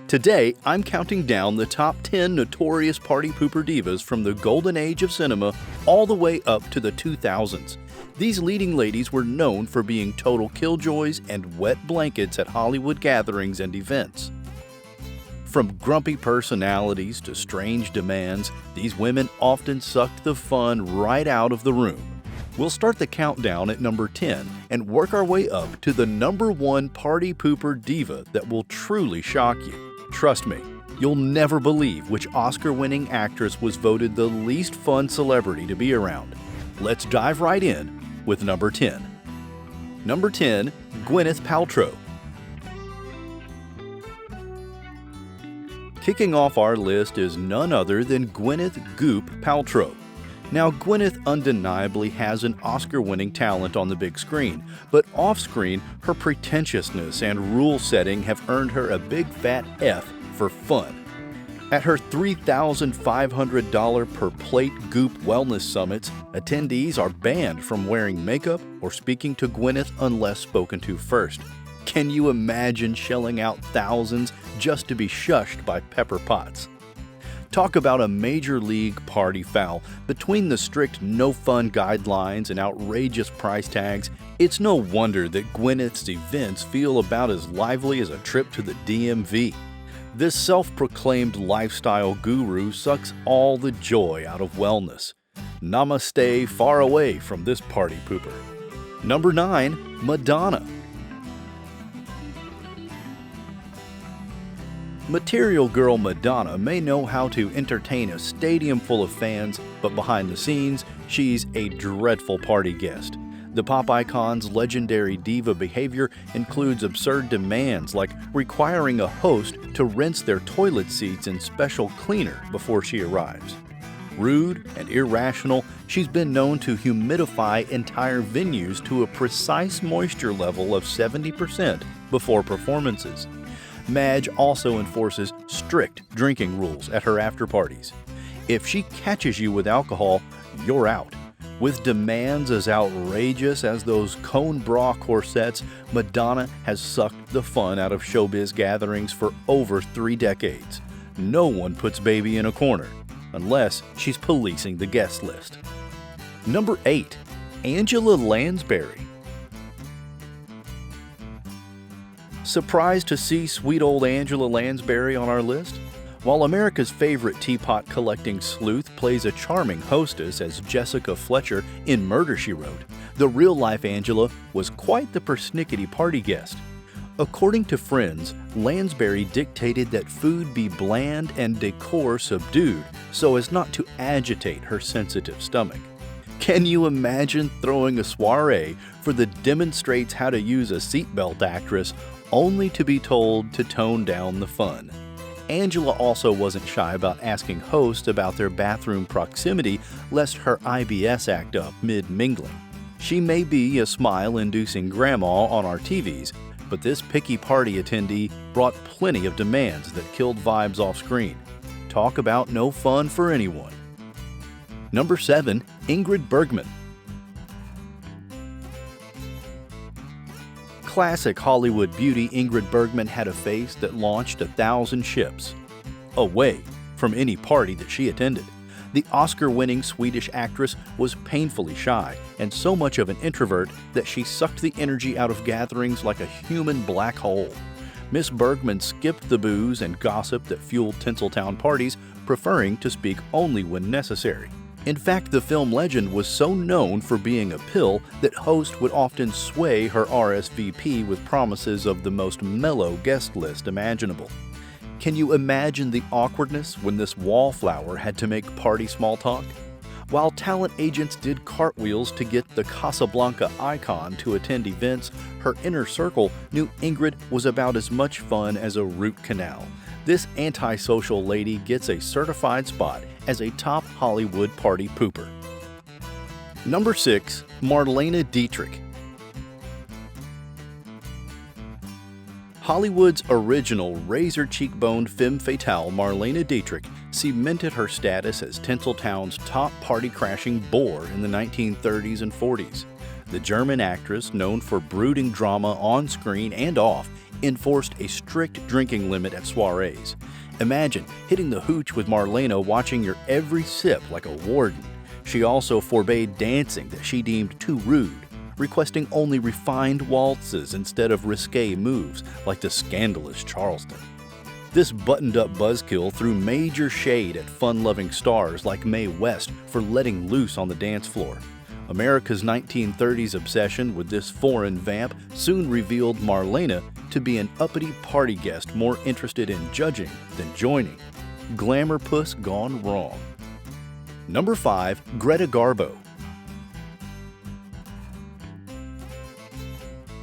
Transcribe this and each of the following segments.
Today, I'm counting down the top 10 notorious party pooper divas from the golden age of cinema all the way up to the 2000s. These leading ladies were known for being total killjoys and wet blankets at Hollywood gatherings and events. From grumpy personalities to strange demands, these women often sucked the fun right out of the room. We'll start the countdown at number 10 and work our way up to the number 1 party pooper diva that will truly shock you. Trust me, you'll never believe which Oscar-winning actress was voted the least fun celebrity to be around. Let's dive right in with number 10. Number 10, Gwyneth Paltrow. Kicking off our list is none other than Gwyneth "Goop" Paltrow. Now, Gwyneth undeniably has an Oscar-winning talent on the big screen, but off-screen, her pretentiousness and rule-setting have earned her a big fat F for fun. At her $3,500 per plate Goop wellness summits, attendees are banned from wearing makeup or speaking to Gwyneth unless spoken to first. Can you imagine shelling out thousands just to be shushed by Pepper Potts? Talk about a major league party foul. Between the strict no-fun guidelines and outrageous price tags, it's no wonder that Gwyneth's events feel about as lively as a trip to the DMV. This self-proclaimed lifestyle guru sucks all the joy out of wellness. Namaste far away from this party pooper. Number 9, Madonna. Material girl Madonna may know how to entertain a stadium full of fans, but behind the scenes, she's a dreadful party guest. The pop icon's legendary diva behavior includes absurd demands like requiring a host to rinse their toilet seats in special cleaner before she arrives. Rude and irrational, she's been known to humidify entire venues to a precise moisture level of 70% before performances. Madge also enforces strict drinking rules at her after-parties. If she catches you with alcohol, you're out. With demands as outrageous as those cone bra corsets, Madonna has sucked the fun out of showbiz gatherings for over 3 decades. No one puts baby in a corner, unless she's policing the guest list. Number 8, Angela Lansbury. Surprised to see sweet old Angela Lansbury on our list? While America's favorite teapot-collecting sleuth plays a charming hostess as Jessica Fletcher in Murder, She Wrote, the real-life Angela was quite the persnickety party guest. According to friends, Lansbury dictated that food be bland and decor subdued so as not to agitate her sensitive stomach. Can you imagine throwing a soiree for the demonstrates how to use a seatbelt actress only to be told to tone down the fun? Angela also wasn't shy about asking hosts about their bathroom proximity lest her IBS act up mid-mingling. She may be a smile-inducing grandma on our TVs, but this picky party attendee brought plenty of demands that killed vibes off-screen. Talk about no fun for anyone. Number 7, Ingrid Bergman. Classic Hollywood beauty Ingrid Bergman had a face that launched 1,000 ships away from any party that she attended. The Oscar-winning Swedish actress was painfully shy and so much of an introvert that she sucked the energy out of gatherings like a human black hole. Miss Bergman skipped the booze and gossip that fueled Tinseltown parties, preferring to speak only when necessary. In fact, the film legend was so known for being a pill that hosts would often sway her RSVP with promises of the most mellow guest list imaginable. Can you imagine the awkwardness when this wallflower had to make party small talk? While talent agents did cartwheels to get the Casablanca icon to attend events, her inner circle knew Ingrid was about as much fun as a root canal. This antisocial lady gets a certified spot as a top Hollywood party pooper. Number 6, Marina Dietrich. Hollywood's original razor-cheekboned femme fatale Marlene Dietrich cemented her status as Tinseltown's top party-crashing bore in the 1930s and 40s. The German actress, known for brooding drama on screen and off, enforced a strict drinking limit at soirees. Imagine hitting the hooch with Marlena watching your every sip like a warden. She also forbade dancing that she deemed too rude, requesting only refined waltzes instead of risque moves like the scandalous Charleston. This buttoned-up buzzkill threw major shade at fun-loving stars like Mae West for letting loose on the dance floor. America's 1930s obsession with this foreign vamp soon revealed Marlena to be an uppity party guest more interested in judging than joining. Glamour puss gone wrong. Number 5. Greta Garbo.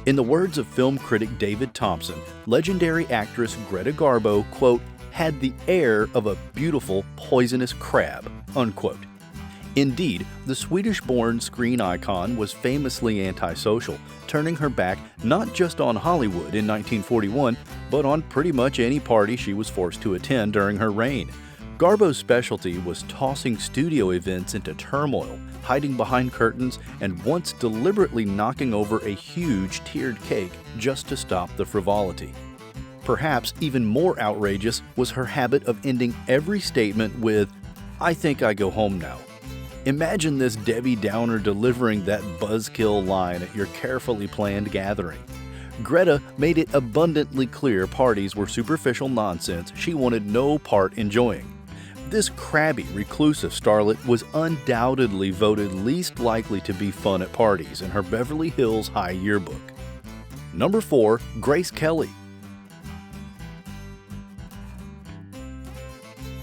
In the words of film critic David Thompson, legendary actress Greta Garbo, quote, had the air of a beautiful, poisonous crab, unquote. Indeed, the Swedish-born screen icon was famously antisocial, turning her back not just on Hollywood in 1941, but on pretty much any party she was forced to attend during her reign. Garbo's specialty was tossing studio events into turmoil, hiding behind curtains, and once deliberately knocking over a huge tiered cake just to stop the frivolity. Perhaps even more outrageous was her habit of ending every statement with, "I think I go home now." Imagine this Debbie Downer delivering that buzzkill line at your carefully planned gathering. Greta made it abundantly clear parties were superficial nonsense she wanted no part enjoying. This crabby, reclusive starlet was undoubtedly voted least likely to be fun at parties in her Beverly Hills High yearbook. Number 4. Grace Kelly.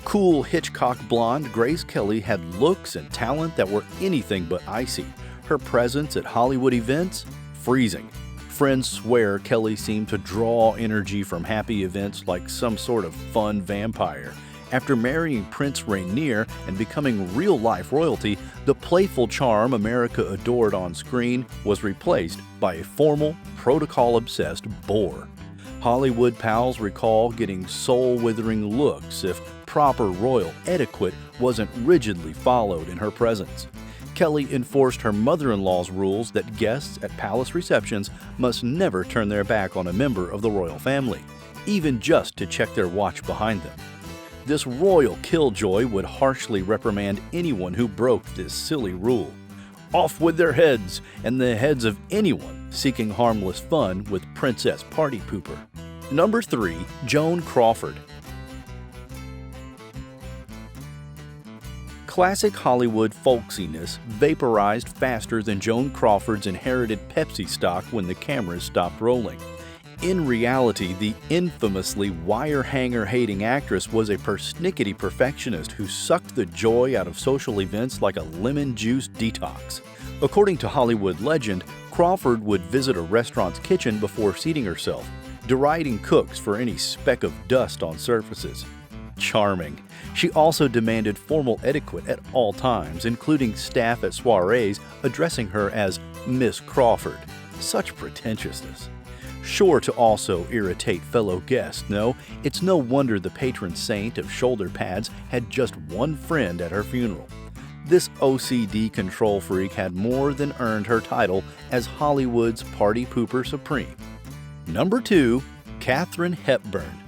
Cool Hitchcock blonde, Grace Kelly had looks and talent that were anything but icy. Her presence at Hollywood events? Freezing. Friends swear Kelly seemed to draw energy from happy events like some sort of fun vampire. After marrying Prince Rainier and becoming real-life royalty, the playful charm America adored on screen was replaced by a formal, protocol-obsessed bore. Hollywood pals recall getting soul-withering looks if proper royal etiquette wasn't rigidly followed in her presence. Kelly enforced her mother-in-law's rules that guests at palace receptions must never turn their back on a member of the royal family, even just to check their watch behind them. This royal killjoy would harshly reprimand anyone who broke this silly rule. Off with their heads, and the heads of anyone seeking harmless fun with Princess Party Pooper. Number 3. Joan Crawford. Classic Hollywood folksiness vaporized faster than Joan Crawford's inherited Pepsi stock when the cameras stopped rolling. In reality, the infamously wire-hanger-hating actress was a persnickety perfectionist who sucked the joy out of social events like a lemon juice detox. According to Hollywood legend, Crawford would visit a restaurant's kitchen before seating herself, deriding cooks for any speck of dust on surfaces. Charming. She also demanded formal etiquette at all times, including staff at soirees addressing her as Miss Crawford. Such pretentiousness. Sure to also irritate fellow guests, no, it's no wonder the patron saint of shoulder pads had just one friend at her funeral. This OCD control freak had more than earned her title as Hollywood's Party Pooper Supreme. Number 2. Katharine Hepburn.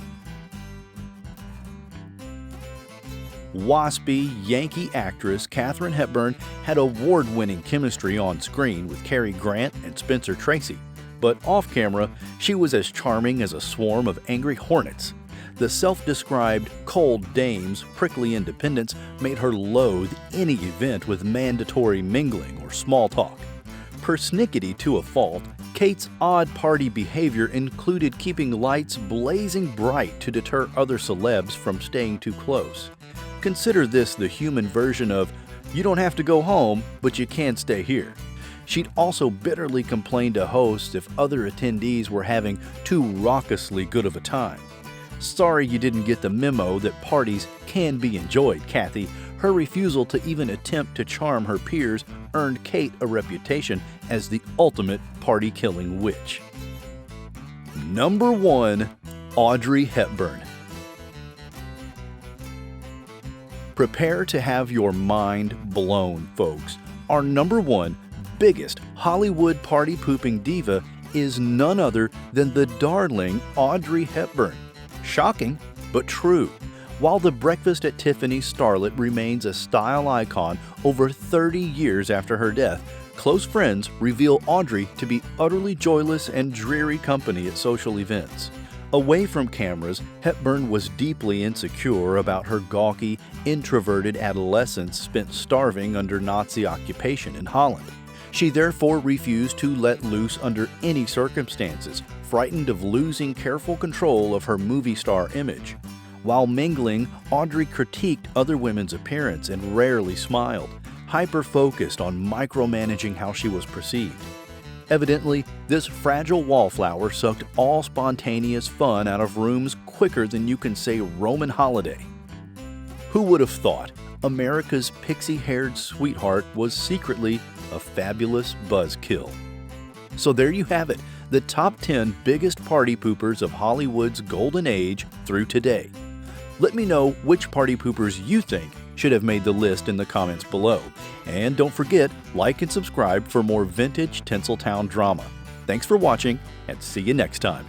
Waspy, Yankee actress Katharine Hepburn had award-winning chemistry on screen with Cary Grant and Spencer Tracy. But off-camera, she was as charming as a swarm of angry hornets. The self-described cold dame's prickly independence made her loathe any event with mandatory mingling or small talk. Persnickety to a fault, Kate's odd party behavior included keeping lights blazing bright to deter other celebs from staying too close. Consider this the human version of, "You don't have to go home, but you can stay here." She'd also bitterly complain to hosts if other attendees were having too raucously good of a time. Sorry you didn't get the memo that parties can be enjoyed, Kathy. Her refusal to even attempt to charm her peers earned Kate a reputation as the ultimate party-killing witch. Number 1. Audrey Hebburn. Prepare to have your mind blown, folks. Our number 1 biggest Hollywood party-pooping diva is none other than the darling Audrey Hebburn. Shocking, but true. While the Breakfast at Tiffany's starlet remains a style icon over 30 years after her death, close friends reveal Audrey to be utterly joyless and dreary company at social events. Away from cameras, Hepburn was deeply insecure about her gawky, introverted adolescence spent starving under Nazi occupation in Holland. She therefore refused to let loose under any circumstances, frightened of losing careful control of her movie star image. While mingling, Audrey critiqued other women's appearance and rarely smiled, hyper-focused on micromanaging how she was perceived. Evidently, this fragile wallflower sucked all spontaneous fun out of rooms quicker than you can say Roman holiday. Who would have thought America's pixie-haired sweetheart was secretly a fabulous buzzkill? So there you have it, the top 10 biggest party poopers of Hollywood's golden age through today. Let me know which party poopers you think should have made the list in the comments below. And don't forget, like and subscribe for more vintage Tinseltown drama. Thanks for watching, and see you next time.